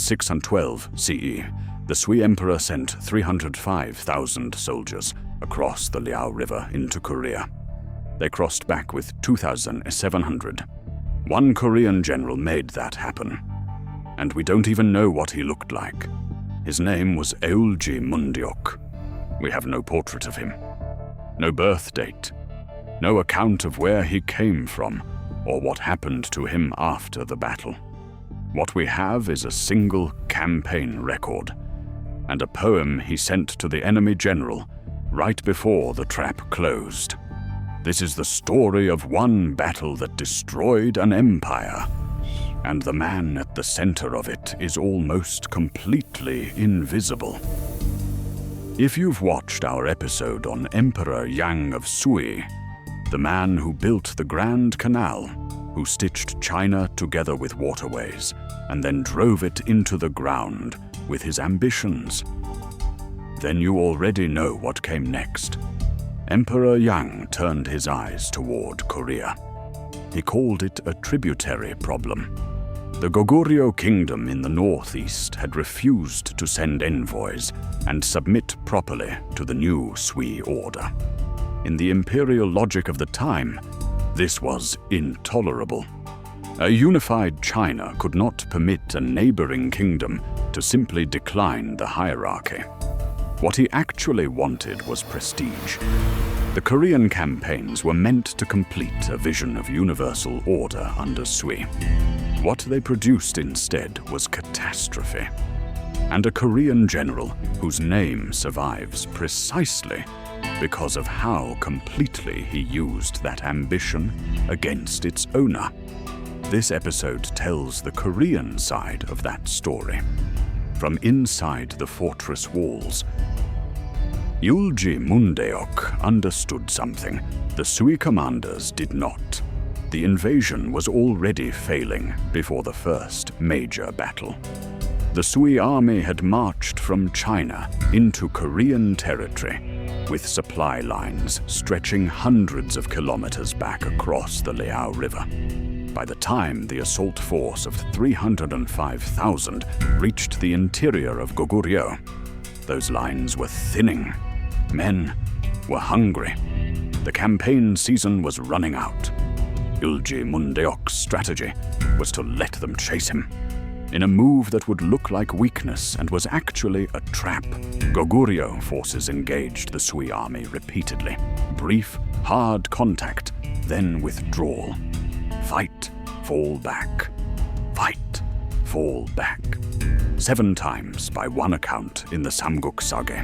612 CE, the Sui Emperor sent 305,000 soldiers across the Liao River into Korea. They crossed back with 2,700. One Korean general made that happen. And we don't even know what he looked like. His name was Eulji Mundeok. We have no portrait of him, no birth date, no account of where he came from or what happened to him after the battle. What we have is a single campaign record and a poem he sent to the enemy general right before the trap closed. This is the story of one battle that destroyed an empire, and the man at the center of it is almost completely invisible. If you've watched our episode on Emperor Yang of Sui, the man who built the Grand Canal, who stitched China together with waterways, and then drove it into the ground with his ambitions, then you already know what came next. Emperor Yang turned his eyes toward Korea. He called it a tributary problem. The Goguryeo kingdom in the northeast had refused to send envoys and submit properly to the new Sui order. In the imperial logic of the time, this was intolerable. A unified China could not permit a neighboring kingdom to simply decline the hierarchy. What he actually wanted was prestige. The Korean campaigns were meant to complete a vision of universal order under Sui. What they produced instead was catastrophe. And a Korean general whose name survives precisely because of how completely he used that ambition against its owner. This episode tells the Korean side of that story. From inside the fortress walls, Eulji Mundeok understood something the Sui commanders did not. The invasion was already failing before the first major battle. The Sui army had marched from China into Korean territory, with supply lines stretching hundreds of kilometers back across the Liao River. By the time the assault force of 305,000 reached the interior of Goguryeo, those lines were thinning. Men were hungry. The campaign season was running out. Eulji Mundeok's strategy was to let them chase him. In a move that would look like weakness and was actually a trap, Goguryeo forces engaged the Sui army repeatedly. Brief, hard contact, then withdrawal. Fight, fall back. Fight, fall back. 7 times by one account in the Samguk Sage.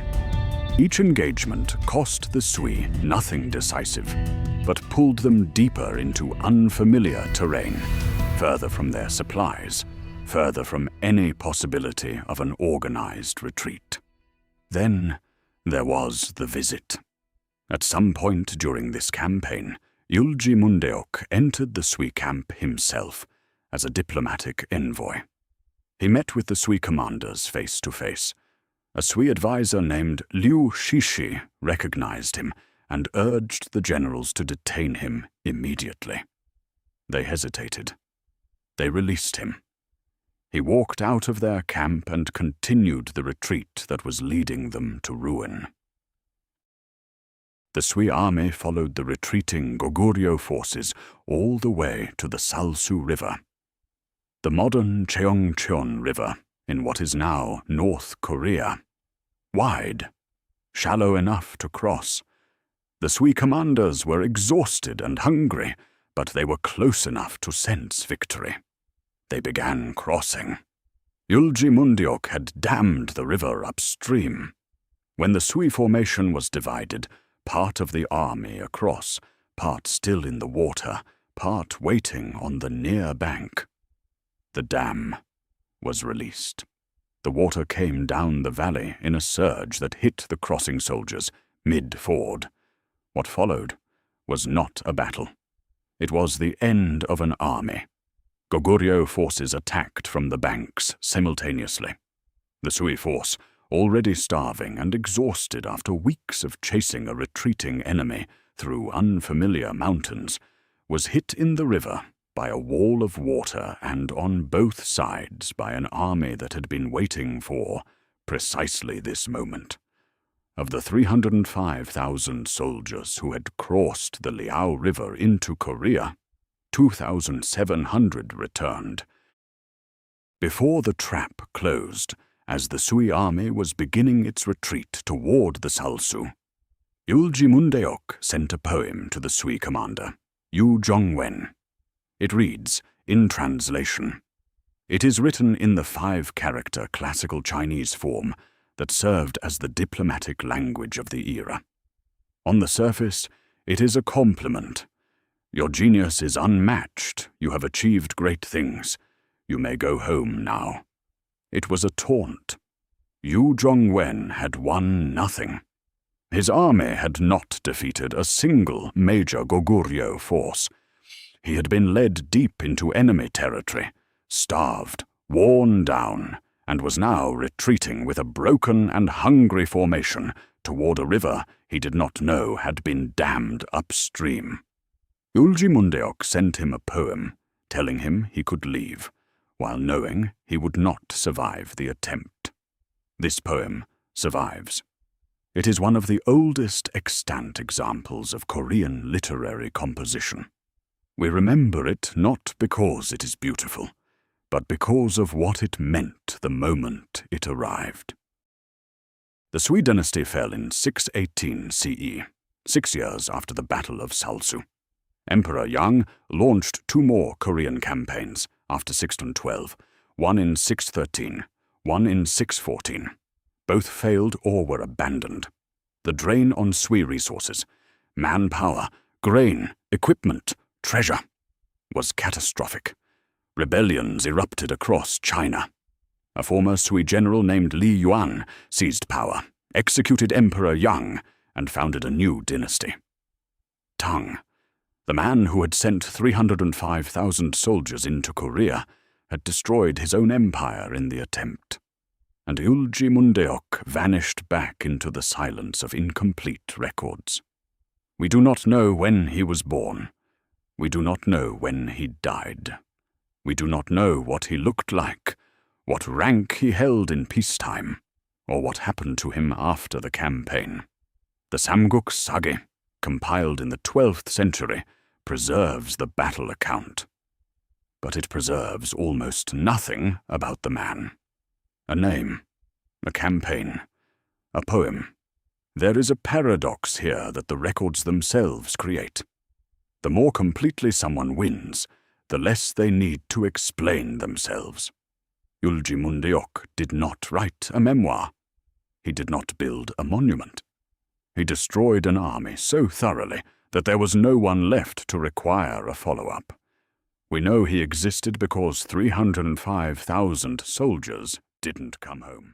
Each engagement cost the Sui nothing decisive, but pulled them deeper into unfamiliar terrain, further from their supplies, further from any possibility of an organized retreat. Then there was the visit. At some point during this campaign, Eulji Mundeok entered the Sui camp himself as a diplomatic envoy. He met with the Sui commanders face to face. A Sui advisor named Liu Shishi recognized him and urged the generals to detain him immediately. They hesitated. They released him. He walked out of their camp and continued the retreat that was leading them to ruin. The Sui army followed the retreating Goguryeo forces all the way to the Salsu River. The modern Cheongcheon River, in what is now North Korea. Wide, shallow enough to cross. The Sui commanders were exhausted and hungry, but they were close enough to sense victory. They began crossing. Eulji Mundeok had dammed the river upstream. When the Sui formation was divided, part of the army across, part still in the water, part waiting on the near bank. The dam was released. The water came down the valley in a surge that hit the crossing soldiers mid-ford. What followed was not a battle. It was the end of an army. Goguryeo forces attacked from the banks simultaneously. The Sui force, already starving and exhausted after weeks of chasing a retreating enemy through unfamiliar mountains, was hit in the river by a wall of water and on both sides by an army that had been waiting for precisely this moment. Of the 305,000 soldiers who had crossed the Liao River into Korea, 2,700 returned. Before the trap closed, as the Sui army was beginning its retreat toward the Salsu, Eulji Mundeok sent a poem to the Sui commander, Yu Zhongwen. It reads, in translation, "It is written in the 5-character classical Chinese form that served as the diplomatic language of the era. On the surface, it is a compliment. Your genius is unmatched. You have achieved great things. You may go home now." It was a taunt. Yu Zhongwen had won nothing. His army had not defeated a single major Goguryeo force. He had been led deep into enemy territory, starved, worn down, and was now retreating with a broken and hungry formation toward a river he did not know had been dammed upstream. Eulji Mundeok sent him a poem, telling him he could leave, while knowing he would not survive the attempt. This poem survives. It is one of the oldest extant examples of Korean literary composition. We remember it not because it is beautiful, but because of what it meant the moment it arrived. The Sui dynasty fell in 618 CE, 6 years after the Battle of Salsu. Emperor Yang launched 2 more Korean campaigns after 612, one in 613, one in 614. Both failed or were abandoned. The drain on Sui resources, manpower, grain, equipment, treasure, was catastrophic. Rebellions erupted across China. A former Sui general named Li Yuan seized power, executed Emperor Yang, and founded a new dynasty. Tang, the man who had sent 305,000 soldiers into Korea, had destroyed his own empire in the attempt. And Eulji Mundeok vanished back into the silence of incomplete records. We do not know when he was born. We do not know when he died. We do not know what he looked like, what rank he held in peacetime, or what happened to him after the campaign. The Samguk Sage, compiled in the 12th century, preserves the battle account. But it preserves almost nothing about the man. A name, a campaign, a poem. There is a paradox here that the records themselves create. The more completely someone wins, the less they need to explain themselves. Eulji Mundeok did not write a memoir. He did not build a monument. He destroyed an army so thoroughly that there was no one left to require a follow-up. We know he existed because 305,000 soldiers didn't come home.